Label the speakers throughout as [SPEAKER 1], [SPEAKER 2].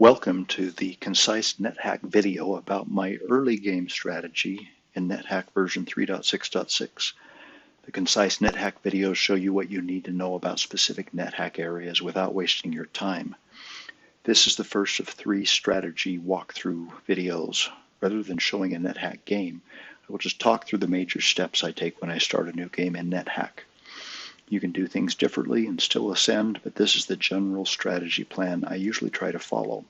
[SPEAKER 1] Welcome to the Concise Nethack video about my early game strategy in NetHack version 3.6.6. The Concise Nethack videos show you what you need to know about specific NetHack areas without wasting your time. This is the first of 3 strategy walkthrough videos. Rather than showing a NetHack game, I will just talk through the major steps I take when I start a new game in NetHack. You can do things differently and still ascend, but this is the general strategy plan I usually try to follow.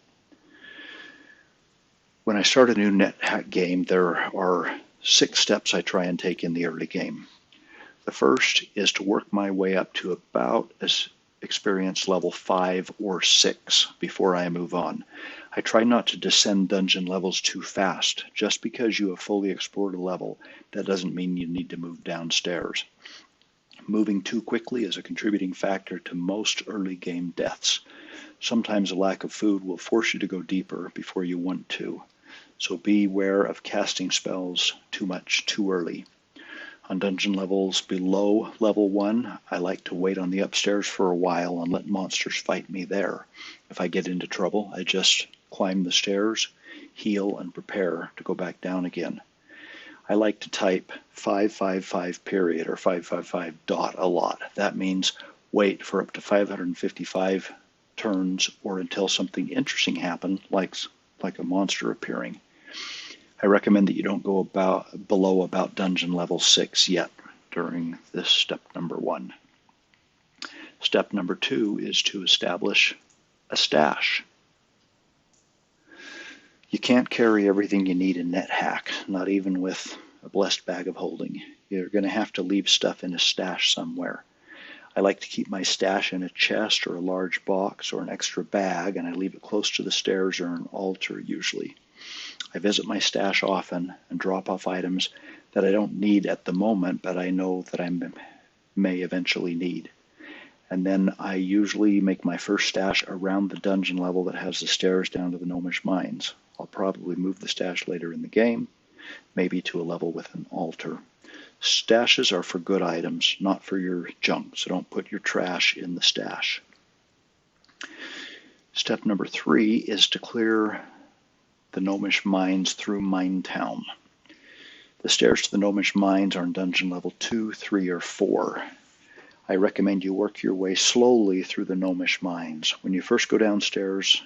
[SPEAKER 1] When I start a new NetHack game, there are 6 steps I try and take in the early game. The first is to work my way up to about experience level 5 or 6 before I move on. I try not to descend dungeon levels too fast. Just because you have fully explored a level, that doesn't mean you need to move downstairs. Moving too quickly is a contributing factor to most early game deaths. Sometimes a lack of food will force you to go deeper before you want to. So beware of casting spells too much too early. On dungeon levels below level 1, I like to wait on the upstairs for a while and let monsters fight me there. If I get into trouble, I just climb the stairs, heal, and prepare to go back down again. I like to type 555 period or 555 dot a lot. That means wait for up to 555 turns or until something interesting happens, like a monster appearing. I recommend that you don't go below about dungeon level 6 yet during this step number 1. Step number 2 is to establish a stash. You can't carry everything you need in NetHack, not even with a blessed bag of holding. You're going to have to leave stuff in a stash somewhere. I like to keep my stash in a chest or a large box or an extra bag, and I leave it close to the stairs or an altar usually. I visit my stash often and drop off items that I don't need at the moment, but I know that I may eventually need. And then I usually make my first stash around the dungeon level that has the stairs down to the gnomish mines. I'll probably move the stash later in the game, maybe to a level with an altar. Stashes are for good items, not for your junk, so don't put your trash in the stash. Step number 3 is to clear the gnomish mines through Mine Town. The stairs to the gnomish mines are in dungeon level 2, 3, or 4. I recommend you work your way slowly through the gnomish mines. When you first go downstairs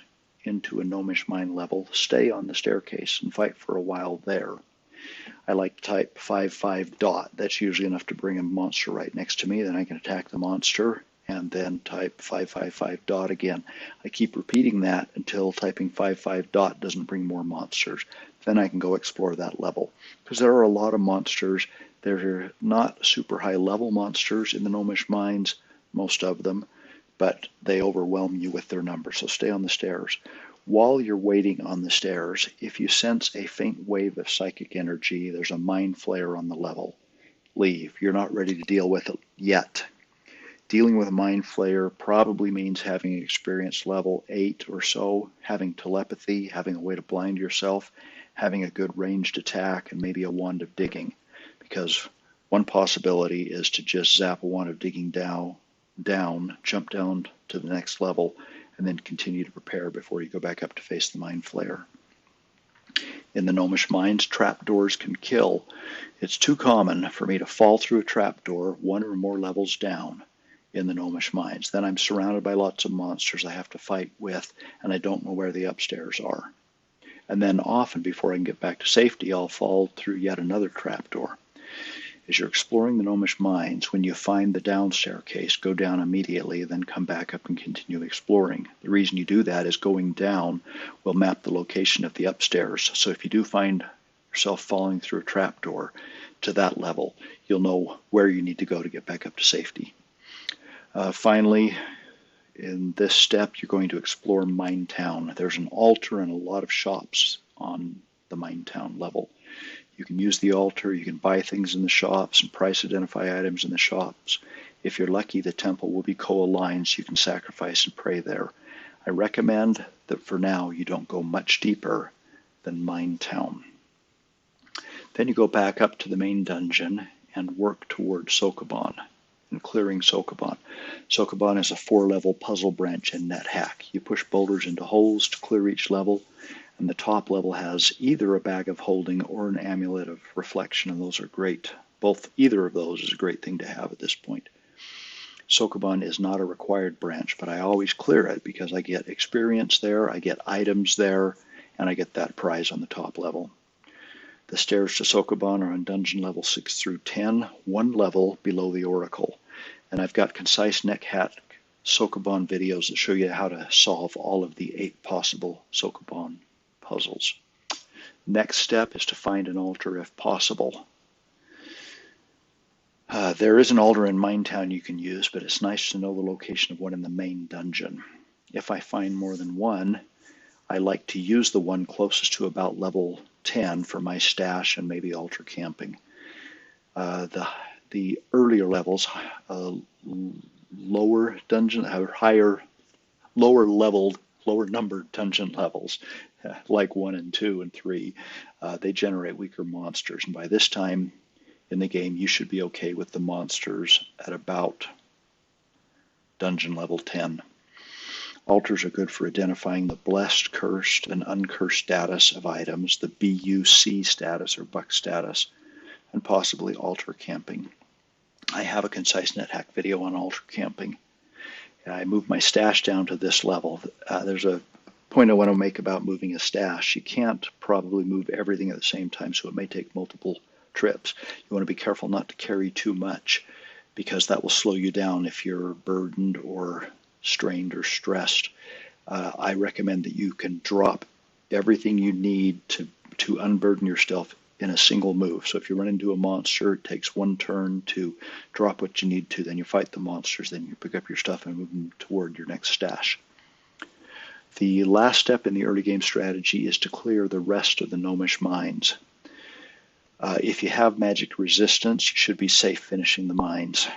[SPEAKER 1] into a gnomish mine level, stay on the staircase and fight for a while there. I like to type 55 dot. That's usually enough to bring a monster right next to me. Then I can attack the monster and then type 555 dot again. I keep repeating that until typing 55 dot doesn't bring more monsters. Then I can go explore that level. Because there are a lot of monsters. They're not super high level monsters in the gnomish mines, most of them, but they overwhelm you with their numbers, so stay on the stairs. While you're waiting on the stairs, if you sense a faint wave of psychic energy, there's a mind flare on the level. Leave. You're not ready to deal with it yet. Dealing with a mind flare probably means having experience level 8 or so, having telepathy, having a way to blind yourself, having a good ranged attack, and maybe a wand of digging. Because one possibility is to just zap a wand of digging down, jump down to the next level, and then continue to prepare before you go back up to face the mind flare. In the gnomish mines, trapdoors can kill. It's too common for me to fall through a trapdoor 1 or more levels down in the gnomish mines. Then I'm surrounded by lots of monsters I have to fight with, and I don't know where the upstairs are. And then often, before I can get back to safety, I'll fall through yet another trapdoor. As you're exploring the gnomish mines, when you find the down staircase, go down immediately, then come back up and continue exploring. The reason you do that is going down will map the location of the upstairs. So if you do find yourself falling through a trapdoor to that level, you'll know where you need to go to get back up to safety. Finally, in this step, you're going to explore Mine Town. There's an altar and a lot of shops on the Mine Town level. You can use the altar, you can buy things in the shops and price identify items in the shops. If you're lucky, the temple will be co-aligned so you can sacrifice and pray there. I recommend that for now you don't go much deeper than Mine Town. Then you go back up to the main dungeon and work toward Sokoban. and clearing Sokoban. Sokoban is a 4-level puzzle branch in Nethack. You push boulders into holes to clear each level, and the top level has either a bag of holding or an amulet of reflection, and those are great. Either of those is a great thing to have at this point. Sokoban is not a required branch, but I always clear it because I get experience there, I get items there, and I get that prize on the top level. The stairs to Sokoban are on dungeon level 6 through 10, one level below the Oracle. And I've got Concise Nethack Sokoban videos that show you how to solve all of the 8 possible Sokoban puzzles. Next step is to find an altar if possible. There is an altar in Minetown you can use, but it's nice to know the location of one in the main dungeon. If I find more than one, I like to use the one closest to about level 10 for my stash and maybe altar camping. The earlier levels, lower dungeon, lower leveled, lower numbered dungeon levels, like 1 and 2 and 3, they generate weaker monsters. And by this time in the game, you should be okay with the monsters at about dungeon level 10. Altars are good for identifying the blessed, cursed, and uncursed status of items, the BUC status or buck status, and possibly altar camping. I have a Concise Nethack video on altar camping. I moved my stash down to this level. There's a point I want to make about moving a stash. You can't probably move everything at the same time, so it may take multiple trips. You want to be careful not to carry too much, because that will slow you down if you're burdened or strained or stressed. I recommend that you can drop everything you need to unburden yourself in a single move. So if you run into a monster, it takes one turn to drop what you need to, then you fight the monsters, then you pick up your stuff and move them toward your next stash. The last step in the early game strategy is to clear the rest of the gnomish mines. If you have magic resistance, you should be safe finishing the mines.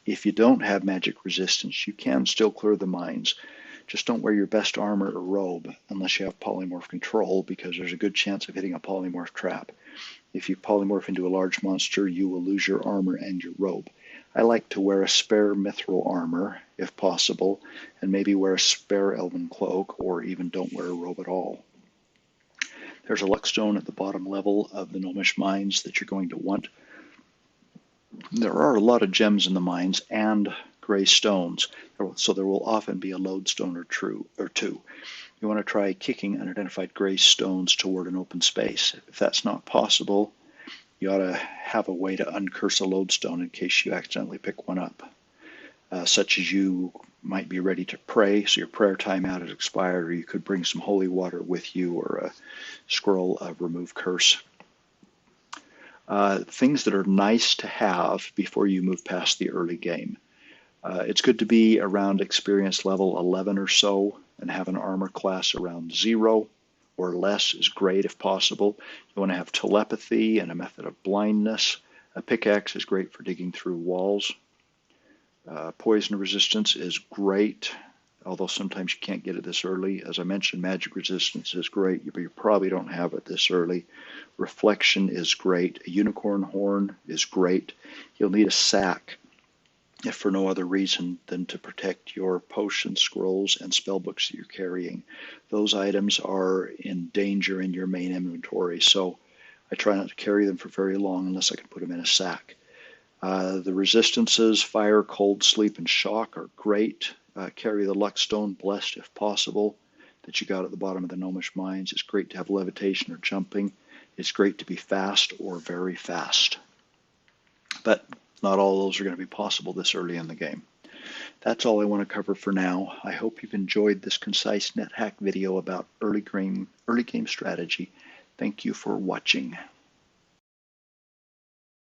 [SPEAKER 1] If you don't have magic resistance, you can still clear the mines. Just don't wear your best armor or robe unless you have polymorph control, because there's a good chance of hitting a polymorph trap. If you polymorph into a large monster, you will lose your armor and your robe. I like to wear a spare mithril armor, if possible, and maybe wear a spare elven cloak, or even don't wear a robe at all. There's a luckstone at the bottom level of the gnomish mines that you're going to want. There are a lot of gems in the mines and gray stones, so there will often be a lodestone or two. You want to try kicking unidentified gray stones toward an open space. If that's not possible, you ought to have a way to uncurse a lodestone in case you accidentally pick one up, such as you might be ready to pray, so your prayer timeout has expired, or you could bring some holy water with you, or a scroll of remove curse. Things that are nice to have before you move past the early game. It's good to be around experience level 11 or so and have an armor class around 0 or less is great if possible. You want to have telepathy and a method of blindness. A pickaxe is great for digging through walls. Poison resistance is great, although sometimes you can't get it this early. As I mentioned, magic resistance is great, but you probably don't have it this early. Reflection is great. A unicorn horn is great. You'll need a sack, if for no other reason than to protect your potion scrolls and spellbooks that you're carrying. Those items are in danger in your main inventory, so I try not to carry them for very long unless I can put them in a sack. The resistances, fire, cold, sleep, and shock are great. Carry the luckstone, blessed if possible, that you got at the bottom of the gnomish mines. It's great to have levitation or jumping. It's great to be fast or very fast. But not all those are going to be possible this early in the game. That's all I want to cover for now. I hope you've enjoyed this Concise Nethack video about early game strategy. Thank you for watching.